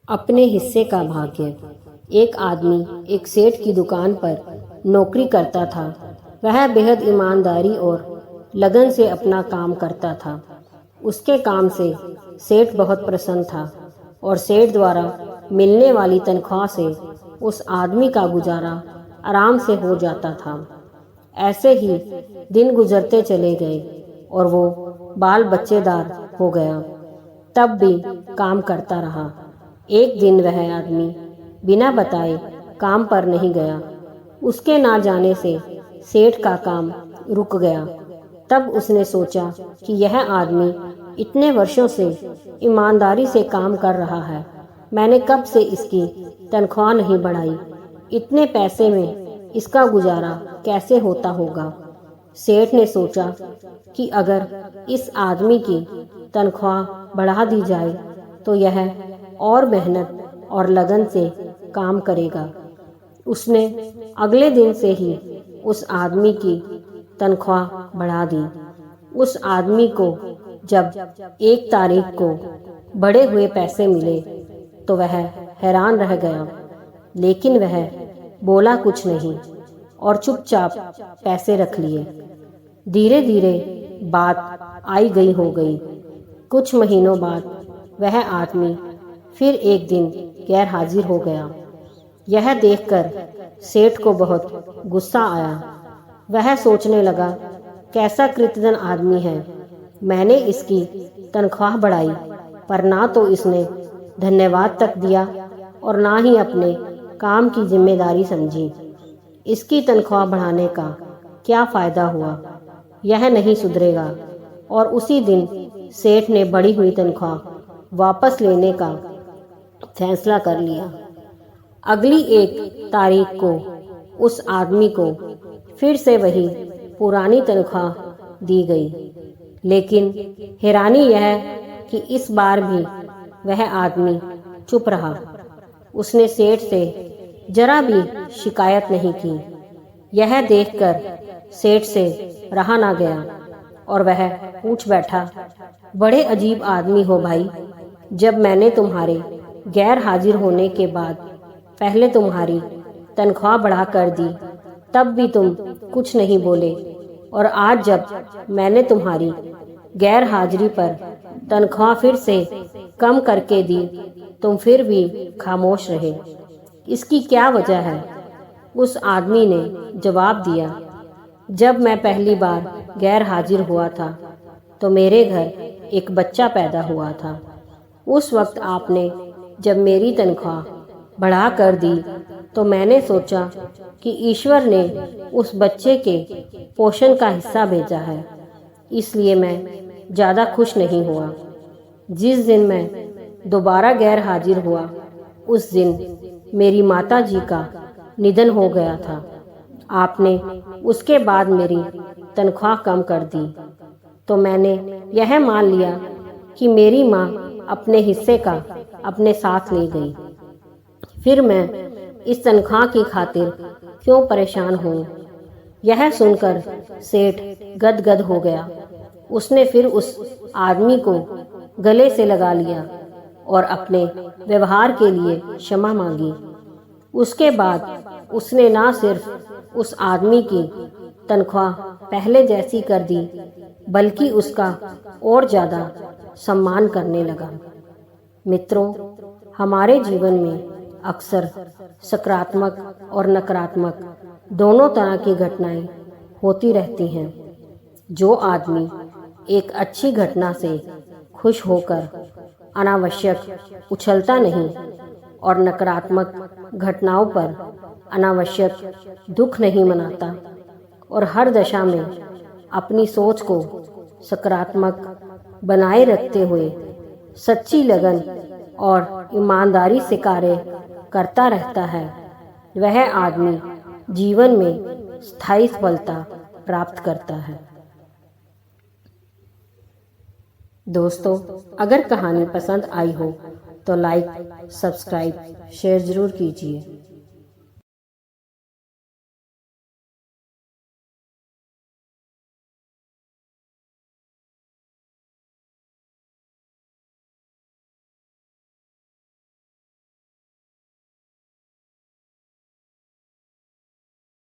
अपने हिस्से का भाग्य। एक आदमी एक सेठ की दुकान पर नौकरी करता था। वह बेहद ईमानदारी और लगन से अपना काम करता था। उसके काम से सेठ बहुत प्रसन्न था और सेठ द्वारा मिलने वाली तनख्वाह से उस आदमी का गुजारा आराम से हो जाता था। ऐसे ही दिन गुजरते चले गए और वो बाल बच्चेदार हो गया। तब भी काम करता रहा। एक दिन वह आदमी बिना बताए काम पर नहीं गया। उसके ना जाने से सेठ का काम रुक गया। तब उसने सोचा कि यह आदमी इतने वर्षों से ईमानदारी से काम कर रहा है, मैंने कब से इसकी तनख्वाह नहीं बढ़ाई, इतने पैसे में इसका गुजारा कैसे होता होगा। सेठ ने सोचा कि अगर इस आदमी की तनख्वाह बढ़ा दी जाए तो यह और मेहनत और लगन से काम करेगा। उसने अगले दिन से ही उस आदमी की तनख्वाह बढ़ा दी। उस आदमी को जब 1 तारीख को बढ़े हुए पैसे मिले तो वह हैरान रह गया, लेकिन वह बोला कुछ नहीं और चुपचाप पैसे रख लिए। धीरे धीरे बात आई गई हो गई। कुछ महीनों बाद वह आदमी फिर एक दिन गैर हाजिर हो गया। यह देखकर सेठ को बहुत गुस्सा आया। वह सोचने लगा, कैसा कृतघ्न आदमी है, मैंने इसकी तनख्वाह बढ़ाई पर ना तो इसने धन्यवाद तक दिया और ना ही अपने काम की जिम्मेदारी समझी। इसकी तनख्वाह बढ़ाने का क्या फायदा हुआ, यह नहीं सुधरेगा। और उसी दिन सेठ ने बढ़ी हुई तनख्वाह वापस लेने का फैसला कर लिया। अगली 1 तारीख को उस आदमी को फिर से वही पुरानी तनख्वाह दी गई, लेकिन हैरानी यह कि इस बार भी वह आदमी चुप रहा। उसने सेठ से जरा भी शिकायत नहीं की। यह देखकर सेठ से रहा ना गया और वह पूछ बैठा, बड़े अजीब आदमी हो भाई, जब मैंने तुम्हारे गैर हाजिर होने के बाद पहले तुम्हारी तनख्वाह बढ़ा कर दी तब भी तुम कुछ नहीं बोले, और आज जब मैंने तुम्हारी गैर हाजिरी पर तनख्वाह फिर से कम करके दी तुम फिर भी खामोश रहे, इसकी क्या वजह है। उस आदमी ने जवाब दिया, जब मैं पहली बार गैर हाजिर हुआ था तो मेरे घर एक बच्चा पैदा हुआ था। उस वक्त आपने जब मेरी तनख्वाह बढ़ा कर दी तो मैंने सोचा कि ईश्वर ने उस बच्चे के पोषण का हिस्सा भेजा है, इसलिए मैं ज़्यादा खुश नहीं हुआ। जिस दिन मैं दोबारा गैर हाजिर हुआ उस दिन मेरी माता जी का निधन हो गया था। आपने उसके बाद मेरी तनख्वाह कम कर दी तो मैंने यह मान लिया कि मेरी माँ अपने हिस्से का अपने साथ ले गई। फिर मैं इस तनख्वाह की खातिर क्यों परेशान हूँ। यह सुनकर सेठ गदगद हो गया। उसने फिर उस आदमी को गले से लगा लिया और अपने व्यवहार के लिए क्षमा मांगी। उसके बाद उसने ना सिर्फ उस आदमी की तनख्वाह पहले जैसी कर दी बल्कि उसका और ज़्यादा सम्मान करने लगा। मित्रों, हमारे जीवन में अक्सर सकारात्मक और नकारात्मक दोनों तरह की घटनाएं होती रहती हैं। जो आदमी एक अच्छी घटना से खुश होकर अनावश्यक उछलता नहीं और नकारात्मक घटनाओं पर अनावश्यक दुख नहीं मनाता और हर दशा में अपनी सोच को सकारात्मक बनाए रखते हुए सच्ची लगन और ईमानदारी से कार्य करता रहता है, वह आदमी जीवन में स्थायी सफलता प्राप्त करता है। दोस्तों, अगर कहानी पसंद आई हो तो लाइक, सब्सक्राइब, शेयर ज़रूर कीजिए।